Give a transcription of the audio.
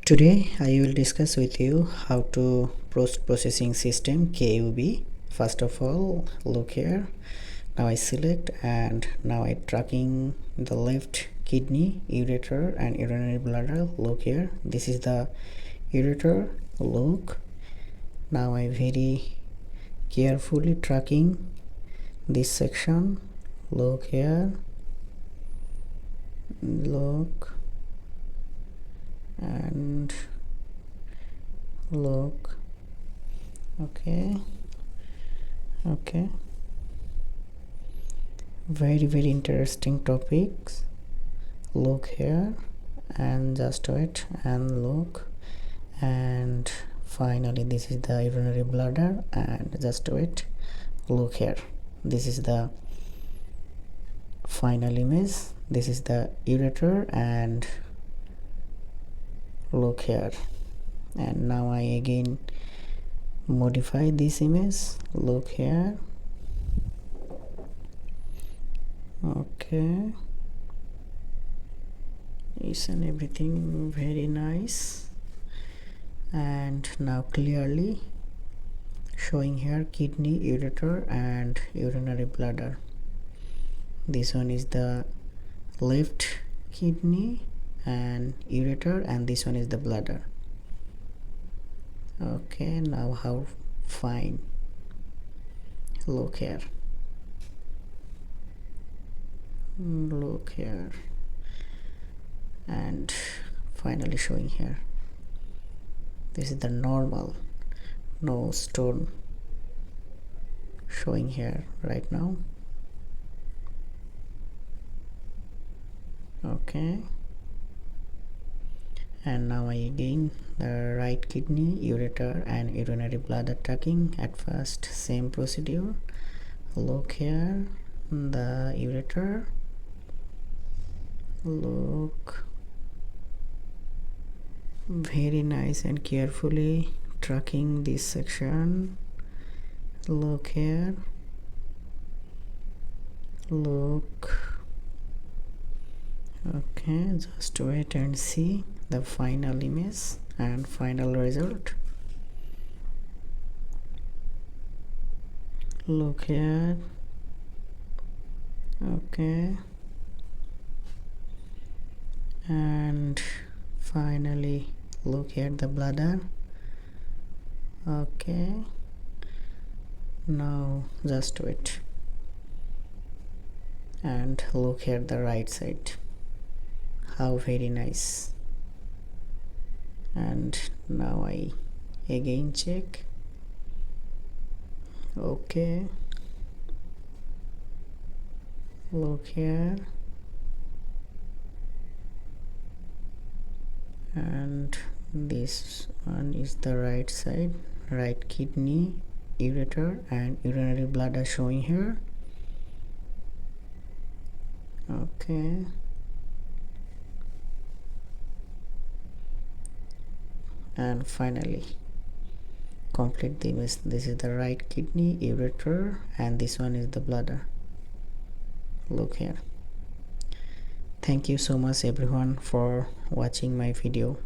Today I will discuss with you how to processing system KUB. First of all, look here. Now I select and now I tracking the left kidney, ureter and urinary bladder. Look here. This is the ureter. Look. Now I very carefully tracking this section. Look here. Look. And look. Okay, very interesting topics. Look here and just wait and look, and finally this is the urinary bladder, and just wait, look here. This is the final image. This is the ureter, and look here. And now I again modify this image. Look here. Okay, is and everything very nice. And now clearly showing here kidney, ureter and urinary bladder. This one is the left kidney and ureter, and this one is the bladder. Okay, now how fine. Look here. Look here. And finally showing here. This is the normal, no stone showing here right now. Okay, and now I again the right kidney, ureter and urinary bladder tracking. At first same procedure. Look here, the ureter. Look, very nice and carefully tracking this section. Look here. Look. Okay, just wait and see the final image and final result. Look here. Okay, and finally look at the bladder. Okay, now just wait and look at the right side. How very nice. And now I again check. Okay, look here, and this one is the right side, right kidney, ureter and urinary bladder showing here. Okay, and finally complete the image. This is the right kidney, ureter, and this one is the bladder. Look here. Thank you so much everyone for watching my video.